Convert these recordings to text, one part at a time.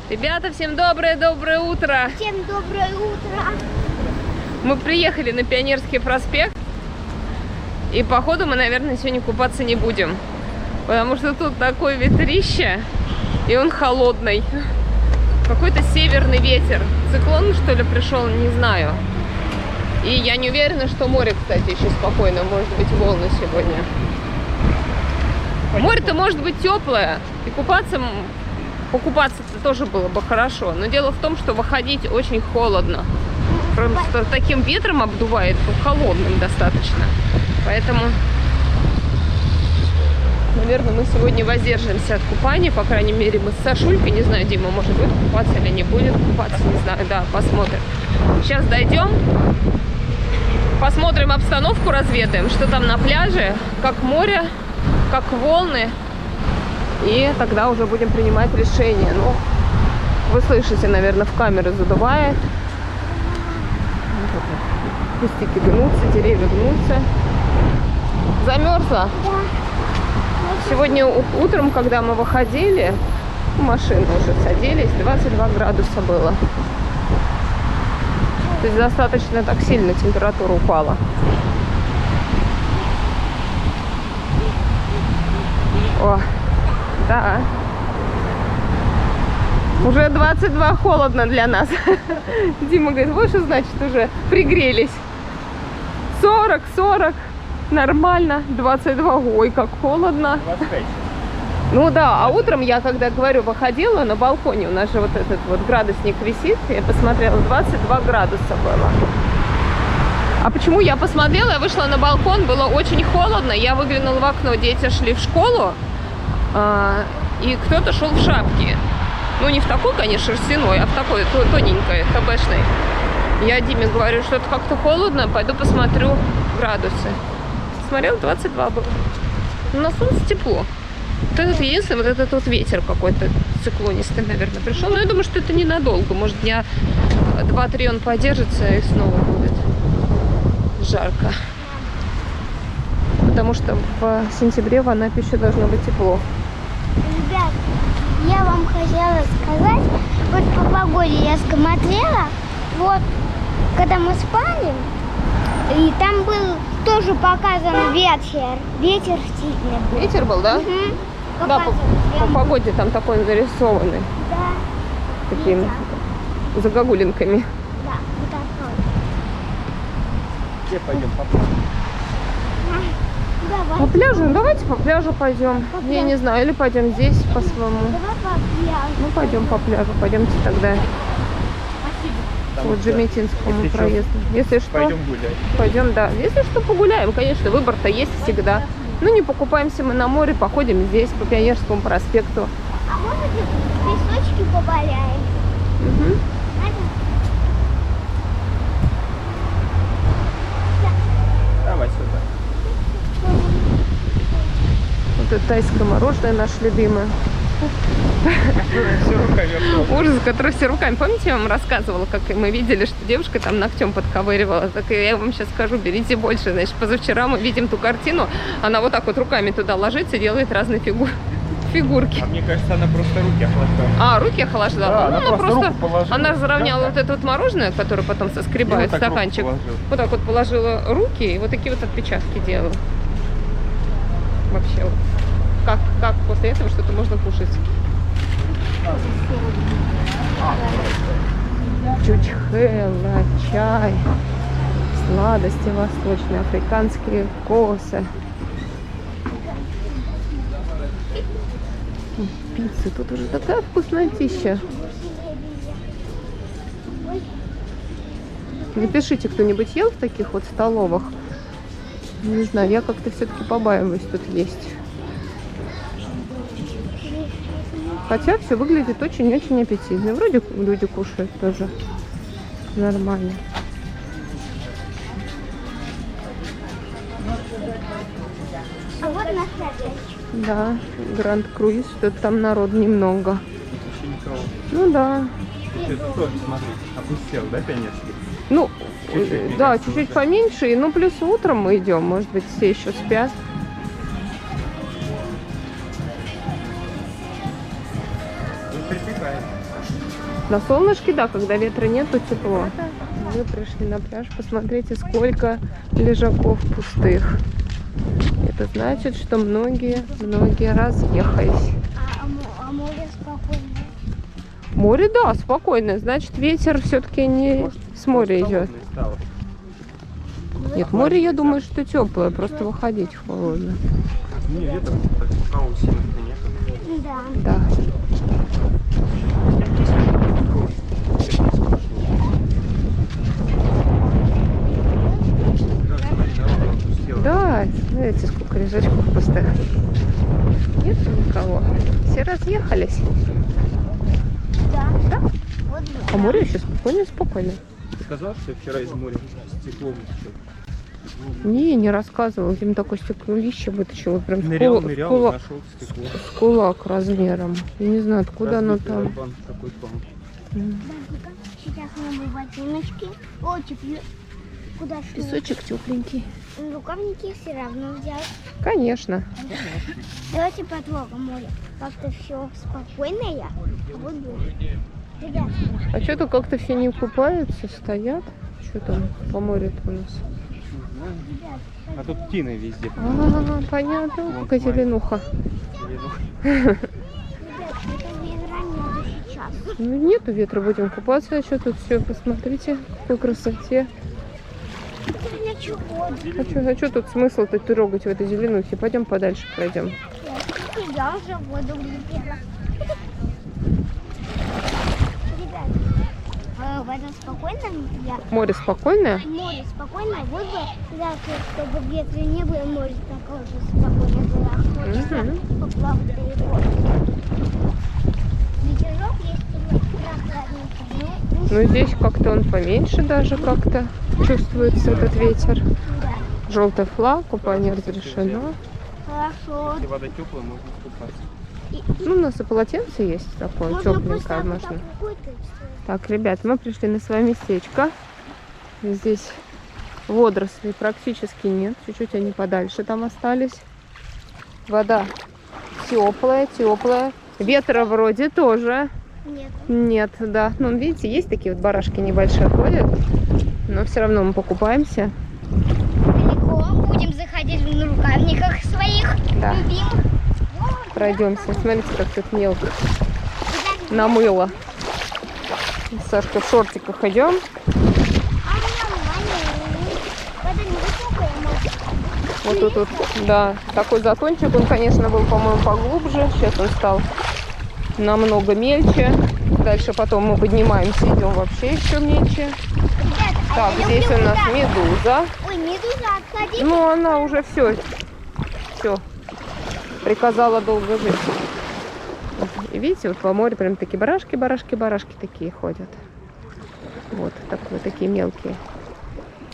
Ребята, всем доброе утро! Всем доброе утро! Мы приехали на Пионерский проспект, и походу мы, наверное, сегодня купаться не будем, потому что тут такое ветрище, и он холодный. Какой-то северный ветер. Циклон, что ли, пришел, не знаю. И я не уверена, что море, кстати, еще спокойно. Может быть, волны сегодня. Море-то может быть теплое, и покупаться-то тоже было бы хорошо. Но дело в том, что выходить очень холодно. Просто таким ветром обдувает, холодным достаточно. Поэтому, наверное, мы сегодня воздержимся от купания. По крайней мере, мы с Сашулькой. Не знаю, Дима, может, будет купаться или не будет купаться. Не знаю, да, посмотрим. Сейчас дойдем. Посмотрим обстановку, разведаем, что там на пляже, как море, как волны. И тогда уже будем принимать решение. Ну, вы слышите, наверное, в камеру задувает. Кустики гнутся, деревья гнутся. Замерзла? Да. Сегодня утром, когда мы выходили, в машину уже садились, 22 градуса было. То есть достаточно так сильно температура упала. О, да. Уже 22 холодно для нас. Дима говорит, вот что значит уже пригрелись. 40, нормально. 22, ой, как холодно. 25. Ну да, а утром я, когда говорю, выходила на балконе, у нас же вот этот вот градусник висит, я посмотрела, 22 градуса было. А почему я посмотрела, я вышла на балкон, было очень холодно, я выглянула в окно, дети шли в школу, и кто-то шел в шапке. Ну, не в такой, конечно, шерстяной, а в такой тоненькой, ХБшной. Я Диме говорю, что-то как-то холодно, пойду посмотрю градусы. Смотрел, 22 было. Но на солнце тепло. Вот этот единственный, вот этот вот ветер какой-то циклонистый, наверное, пришел. Но я думаю, что это ненадолго. Может, дня 2-3 он подержится и снова будет жарко. Потому что в сентябре в Анапе еще должно быть тепло. Ребят, я вам хотела сказать, вот по погоде я смотрела, вот когда мы спали, и там был тоже показан ветер. Ветер сильный был. Ветер был, да? Угу. Да, по погоде там такой нарисованный. Да. Такими Ветер. загогулинками. Да, вот такой. Где пойдем попробуем? Давай. По пляжу? Ну, давайте по пляжу пойдем. По Я пляжу. не знаю, или пойдем здесь по своему. Давай по пляжу. Ну, пойдем по пляжу. Пойдемте тогда Там по вот, Джеметинскому если что, проезду. Если что, пойдем гулять. пойдем, да. Если что, погуляем, конечно, выбор-то есть всегда. Ну, не покупаемся мы на море, походим здесь, по Пионерскому проспекту. А может в песочке поваляем? Угу. Давай сюда. Вот это тайское мороженое наше любимое. Все руками обходит. Ужас, который все руками. Помните, я вам рассказывала, как мы видели, что девушка там ногтем подковыривала? Так я вам сейчас скажу, берите больше. Значит, позавчера мы видим ту картину, она вот так вот руками туда ложится и делает разные фигурки. А мне кажется, она просто руки охлаждала. А, руки охлаждала? Да, Ну, она просто руку положила. она заровняла Да, вот это вот мороженое, которое потом соскребает в И вот так стаканчик. руку положила. Вот так вот положила руки и вот такие вот отпечатки делала. Вообще вот. Как после этого что-то можно кушать? Чучхела, чай, сладости восточные, африканские косы. Пиццы, тут уже такая вкуснотища. Напишите, кто-нибудь ел в таких вот столовых? Не знаю, я как-то все-таки побаиваюсь тут есть. Хотя все выглядит очень-очень аппетитно. Вроде люди кушают тоже нормально. А вот наш отель. Да, Гранд Круиз, что-то там народ немного. Вообще никого. Ну да. Это тоже, смотри, опустел, да, Пионерский? Ну, Чуть-чуть, да, мне кажется, чуть-чуть уже. поменьше. Ну, плюс утром мы идем. Может быть, все еще спят. Ну, припекает. На солнышке, да, когда ветра нет, то тепло. Мы пришли на пляж, посмотрите, сколько лежаков пустых. Это значит, что многие разъехались. А море спокойное? Море, да, спокойно. Значит, ветер все-таки не Может, с моря идет. холодное стало. Нет, море, я думаю, что теплое, просто выходить холодно. Не, ветер пока усиленно нет. Да. Да. Да, смотрите, сколько лежачков пустых. Нет никого. Все разъехались. Да. Да? Вот А море еще спокойно. Ты сказал, что вчера из моря стекло вытащил? Не рассказывал. Им такое стеклище вытащило. Прям Нырял, в нашел стекло. кулак размером. Я не знаю, откуда оно Разбитый там. барабан такой, по-моему. Дай-ка, сейчас мы ботиночки. О, тепло. Куда шли? Песочек тепленький. Рукавники все равно взял. Конечно. Давайте потрогаем море. Как-то все спокойное. А вот дождь. Ребят, А что-то как-то все не купаются, стоят. Что там по морю-то у нас? ребят, А тут птины везде. Понятно. Вон Какая смотри. зеленуха. ребят, это ветра нету сейчас. Ну, нету ветра, будем купаться. А что тут все? Посмотрите, какой красоте. Это для чего? А что тут смысл-то трогать в этой зеленухе? Пойдем подальше пройдем. Я уже в воду влетела. Ребят, в этом спокойном я... Море спокойное? Море спокойное, вот бы, да, чтобы ветра не было, море такое же спокойное было. Хочется поплавать далеко. Ветерок есть прохладненький. Ну, здесь как-то он поменьше даже как-то чувствуется этот ветер. Да, Желтый флаг, купание разрешено. хорошо. Если вода теплая, можно купаться. Ну, у нас и полотенце есть такое, Можно тепленькое просто можно. какой-то... Так, ребят, мы пришли на свое местечко. Здесь водорослей практически нет. Чуть-чуть они подальше там остались. Вода теплая. Ветра вроде тоже Нет. нет, да. Ну, видите, есть такие вот барашки небольшие ходят. Но все равно мы покупаемся. Далеко будем заходить в рукавниках своих Да. любимых. Пройдемся. Смотрите, как тут мелко намыло. Сашка в шортиках идем. Вот тут вот, да, такой затончик. Он, конечно, был, по-моему, поглубже. Сейчас он стал намного мельче. Дальше потом мы поднимаемся, идем вообще еще мельче. Так, здесь у нас медуза. Ой, медуза, отходи. Ну, она уже все приказала долго жить. И видите, вот по морю прям такие барашки такие ходят. Вот такие мелкие.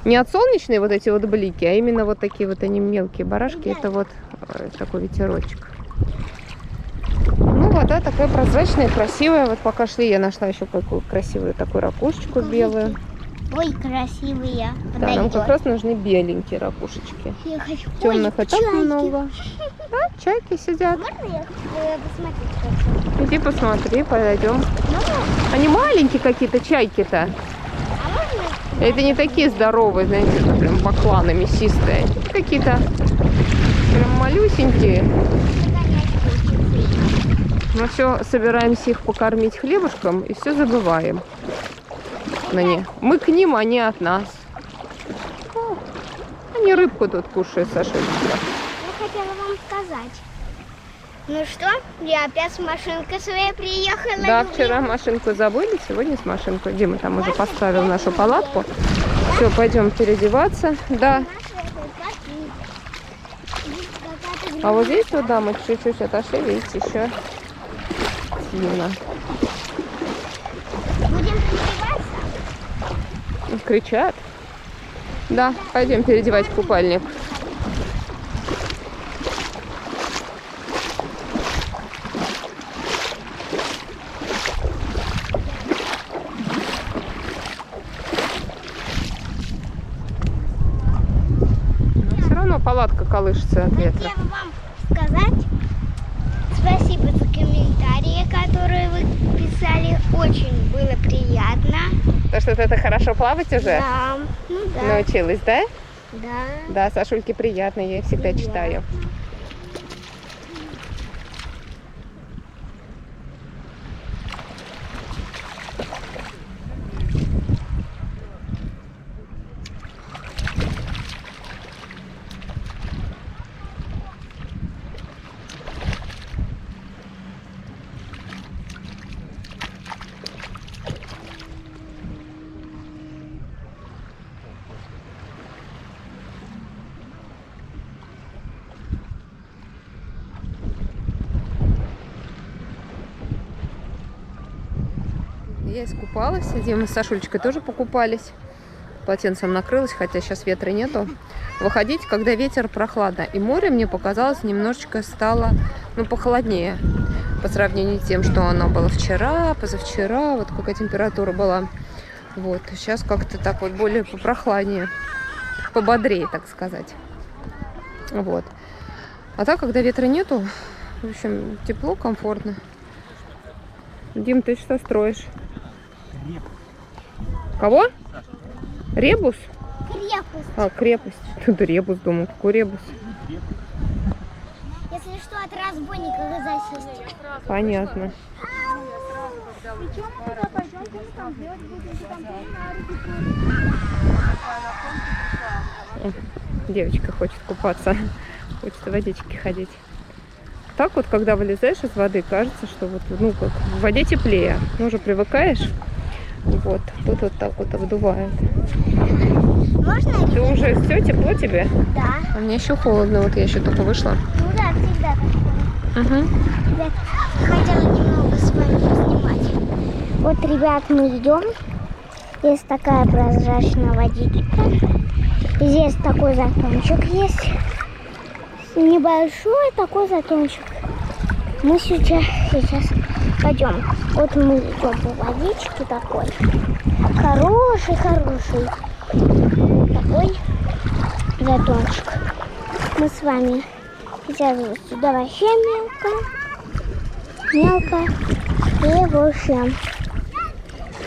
Не от солнечные вот эти вот блики, а именно вот такие вот они мелкие барашки. Это вот такой ветерочек. Ну, вода такая прозрачная, красивая. Вот пока шли, я нашла еще какую красивую такую ракушечку белую. Ой, красивые. Да, нам как раз нужны беленькие ракушечки. Я хочу. Темных Ой, и так чайки. много. Да, чайки сидят. Можно я посмотреть хочу? Иди посмотри, подойдем. Можно? Они маленькие какие-то чайки-то. А можно? Это не такие здоровые, знаете, это прям бакланы мясистые. Какие-то прям малюсенькие. Мы все собираемся их покормить хлебушком и все забываем. Мы к ним, они от нас. О, они рыбку тут кушают, Сашечка. Я хотела вам сказать. Ну что, я опять с машинкой своей приехала. Да, любимая. вчера машинку забыли, сегодня с машинкой. Дима там уже поставил нашу палатку. Все, пойдем переодеваться. Да. А вот здесь вот, да, мы чуть-чуть отошли, видите, еще Тина. Будем переодеваться? Кричат. Да, пойдем переодевать купальник. Но все равно палатка колышется от ветра. Хотела вам сказать спасибо за комментарий. комментарии, которые вы писали. Очень было приятно. То, что ты хорошо плавать уже? Да. Ну да. Научилась, да? Да. Да, Сашульке приятно, я ей всегда Приятно. читаю. Я искупалась, Дима с Сашулечкой тоже покупались. Полотенцем накрылась, хотя сейчас ветра нету. Выходить, когда ветер, прохладно. И море, мне показалось, немножечко стало, похолоднее. По сравнению с тем, что оно было вчера, позавчера, вот какая температура была. Вот, сейчас как-то так вот более попрохладнее, пободрее, так сказать. Вот. А так, когда ветра нету, в общем, тепло, комфортно. Дим, ты что строишь? Кого? Ребус? Крепость. А, крепость. Тут ребус, думаю. Какой ребус? Если что, от разбойника засесть. Понятно. Девочка хочет купаться. Хочет в водичке ходить. Так вот, когда вылезаешь из воды, кажется, что вот, как в воде теплее. Ну, уже привыкаешь. Вот, тут вот так вот обдувает. Можно? Ты уже все, тепло тебе? Да. А мне еще холодно, вот я еще только вышла. Ну да, всегда так. Угу. Я хотела немного с вами поснимать. Вот, ребят, мы идем. Здесь такая прозрачная водичка. Здесь такой затончик есть. Небольшой такой затончик. Мы сейчас пойдем. Вот мы идем по водичке такой. Хороший. Такой затончик. Мы с вами сейчас вот сюда вообще мелко. И в общем,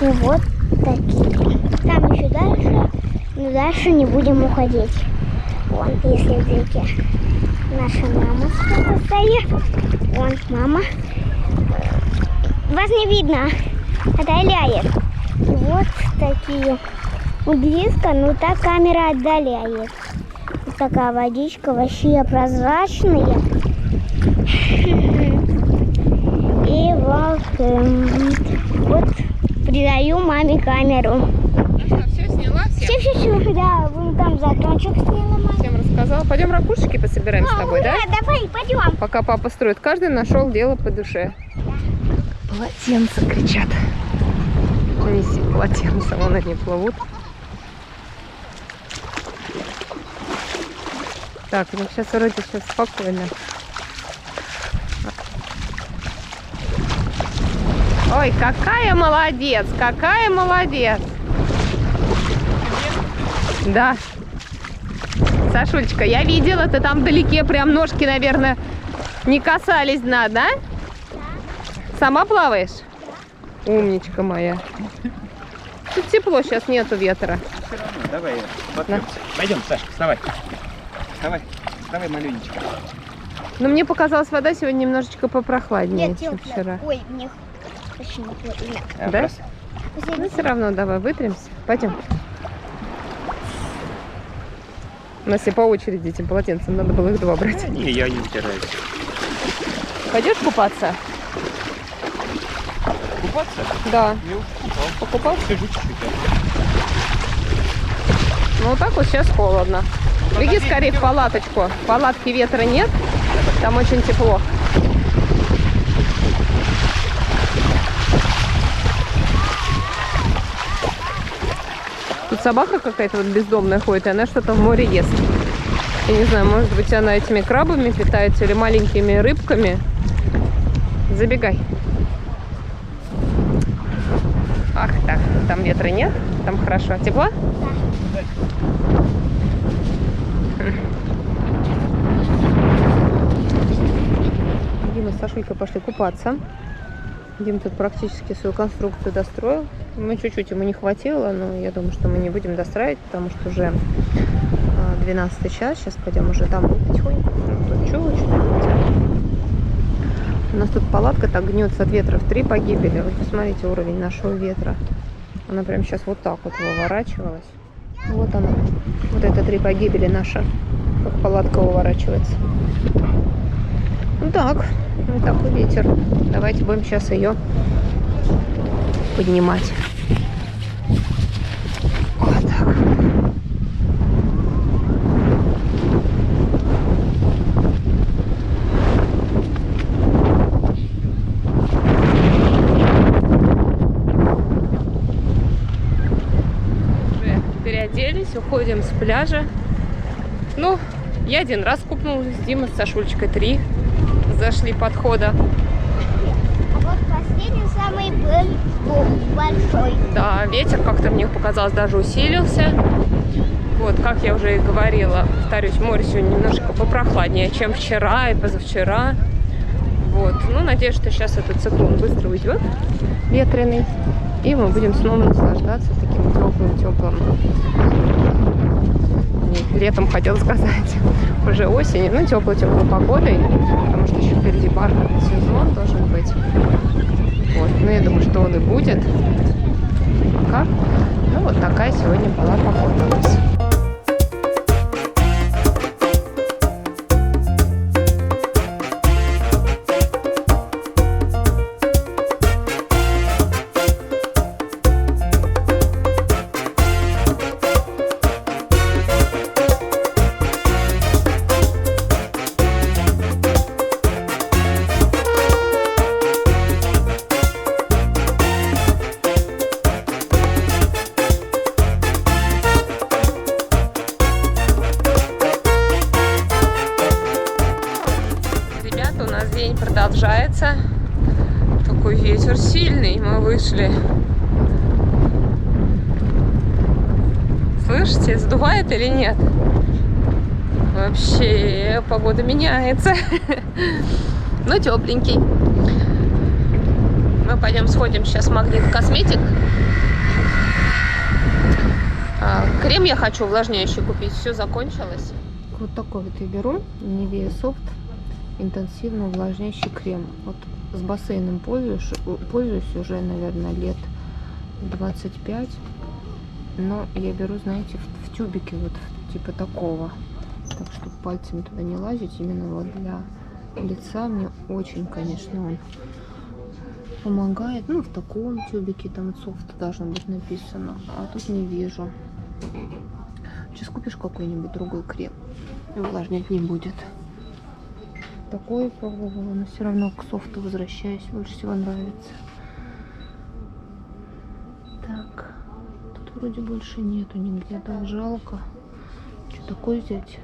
и вот такие. Там еще дальше, но дальше не будем уходить. Вон, если видите, наша мама стоит. Вон мама. Вас не видно, отдаляет. Вот такие. Близко, но так камера отдаляет. Вот такая водичка, вообще прозрачная. И вот придаю маме камеру. Ну что, все сняла? Все, да, вон там затончик сняла мама. Всем рассказала. Пойдем ракушечки пособираем с тобой, да? Давай, пойдем. Пока папа строит. Каждый нашел дело по душе. Полотенца кричат. Неси полотенца, вон они плывут. Так, ну сейчас вроде все спокойно. Ой, какая молодец, какая молодец. Да. Сашулечка, я видела, ты там вдалеке прям ножки, наверное, не касались дна, да? Да. Сама плаваешь? Умничка моя. Тут тепло, сейчас нету ветра. Давай, воткнемся. Пойдем, Сашка, вставай. Вставай, малюнечка. Но мне показалась, вода сегодня немножечко попрохладнее, чем вчера. Ой, мне очень плохо. Да? Ну, все равно давай вытремся. Пойдем. У нас все по очереди этим полотенцем, надо было их два брать. Не, я не вытираюсь. Пойдешь купаться? Купаться? Да. Не упал. Покупаться? Сижу чуть-чуть. Ну, вот так вот сейчас холодно. Беги скорее в палаточку. В палатке ветра нет, там очень тепло. Тут собака какая-то вот бездомная ходит, и она что-то в море ест. Я не знаю, может быть, она этими крабами питается или маленькими рыбками. Забегай. Ах так, там ветра нет, там хорошо. Тепло? Да. Дима с Сашулькой пошли купаться. Дим тут практически свою конструкцию достроил. Мы чуть-чуть ему не хватило, но я думаю, что мы не будем достраивать, потому что уже 12 час. Сейчас пойдем уже домой потихоньку. Тут что-то. У нас тут палатка так гнется от ветра в 3 погибели. Вы посмотрите уровень нашего ветра. Она прям сейчас вот так вот выворачивалась. Вот она. Вот это 3 погибели наша. Как палатка выворачивается. Ну так. Вот такой ветер. Давайте будем сейчас ее поднимать. Вот так. Уже переоделись, уходим с пляжа. Ну, я 1 раз купнулась, Дима с Сашулечкой 3. Зашли подхода. А вот последний самый был большой. Да, ветер как-то мне показалось даже усилился. Вот, как я уже и говорила, повторюсь, море сегодня немножко попрохладнее, чем вчера и позавчера. Вот, ну, надеюсь, что сейчас этот циклон быстро уйдет, ветреный, и мы будем снова наслаждаться таким теплым. Летом хотела сказать, уже осенью, ну, теплой погодой, потому что еще впереди бархатный сезон должен быть. Вот, ну, я думаю, что он и будет. Пока. Ну, вот такая сегодня была погода у нас. Продолжается. Такой ветер сильный. Мы вышли. Слышите, сдувает или нет? Вообще погода меняется. Но тепленький. Мы пойдем сходим сейчас в Магнит Косметик. Крем я хочу увлажняющий купить. Все закончилось. Вот такой вот я беру. Nivea Soft. Интенсивно увлажняющий крем. Вот с бассейном пользуюсь уже, наверное, лет 25. Но я беру, знаете, в тюбике вот типа такого. Так, чтобы пальцами туда не лазить. Именно вот для лица мне очень, конечно, он помогает. Ну, в таком тюбике там софт должно быть написано. А тут не вижу. Сейчас купишь какой-нибудь другой крем. И увлажнять не будет. Такой пробовала, но все равно к софту возвращаюсь. Больше всего нравится. Так. Тут вроде больше нету нигде. Так жалко. Что такое взять?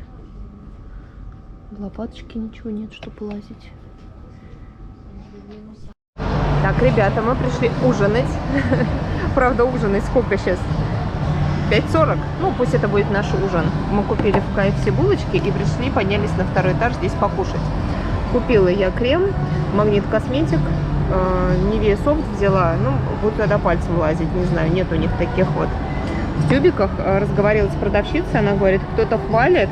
В лопаточке ничего нет, чтобы лазить. Так, ребята, мы пришли ужинать. Правда, ужинать сколько сейчас? 5:40? Ну, пусть это будет наш ужин. Мы купили в KFC булочки и пришли, поднялись на 2-й этаж здесь покушать. Купила я крем, Магнит Косметик, Nivea Soft взяла. Ну, буду тогда пальцем лазить, не знаю, нет у них таких вот в тюбиках. Разговаривала с продавщицей, она говорит, кто-то хвалит,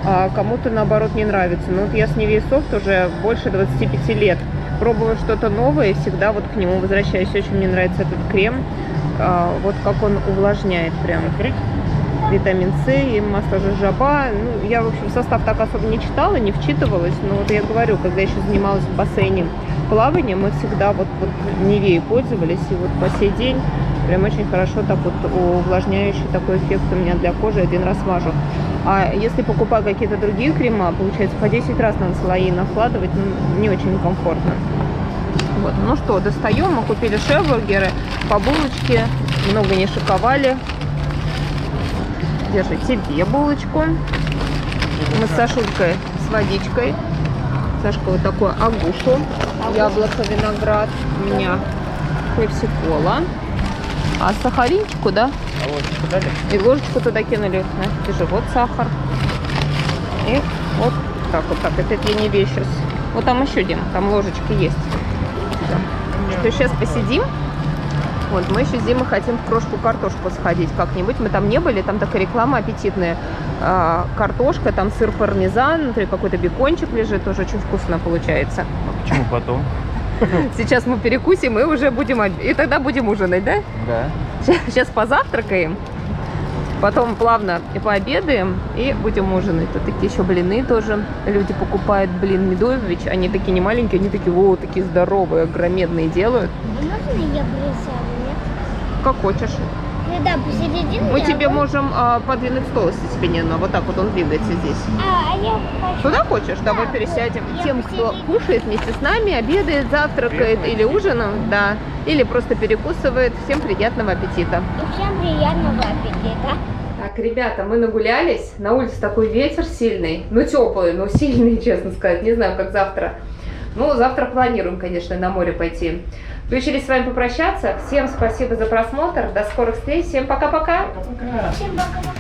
а кому-то наоборот не нравится. Но вот я с Nivea Soft уже больше 25 лет. Пробую что-то новое, всегда вот к нему возвращаюсь. Очень мне нравится этот крем. Вот как он увлажняет прям. Витамин С и масло жожоба. Ну, я, в общем, состав так особо не читала, не вчитывалась. Но вот я говорю, когда еще занималась в бассейне плаванием, мы всегда вот Nivea пользовались. И вот по сей день прям очень хорошо так вот увлажняющий такой эффект у меня для кожи. 1 раз мажу. А если покупаю какие-то другие крема, получается, по 10 раз надо слои накладывать. Ну, не очень комфортно. Вот. Ну что, достаем. Мы купили шеф-бургеры по булочке. Много не шиковали. Держи тебе булочку. Мы с Сашулькой с водичкой. Сашка вот такой агушу. Яблоко, виноград. У меня пепси-кола. А сахаринчик куда? А ложечку дали? И ложечку туда кинули. На, держи, вот сахар. И вот так вот так. Это я не вещь сейчас Вот там еще, Дим, там ложечки есть. Что сейчас посидим. Вот, мы еще с Димой хотим в крошку картошку сходить как-нибудь. Мы там не были, там такая реклама аппетитная. Картошка, там сыр пармезан, внутри какой-то бекончик лежит, тоже очень вкусно получается. Почему потом? Сейчас мы перекусим и уже будем, и тогда будем ужинать, да? Да. Сейчас позавтракаем, потом плавно и пообедаем, и будем ужинать. Тут такие еще блины тоже люди покупают. Блин Медович, они такие не маленькие, они такие, о, такие здоровые, огромедные делают. Можно я присяду, нет? Как хочешь. Ну да, посередине. Мы тебе можем подвинуть стол, если тебе не надо. Вот так вот он двигается здесь. А я хочу. Туда хочешь? Давай Да, пересядем. вот. Я Тем, кто посередине. кушает вместе с нами, обедает, завтракает или ужином, да, или просто перекусывает. Всем приятного аппетита. И всем приятного аппетита. Так, ребята, мы нагулялись. На улице такой ветер сильный. Ну, теплый, но сильный, честно сказать. Не знаю, как завтра. Ну, завтра планируем, конечно, на море пойти. Решили с вами попрощаться. Всем спасибо за просмотр. До скорых встреч. Всем пока-пока. Всем пока-пока.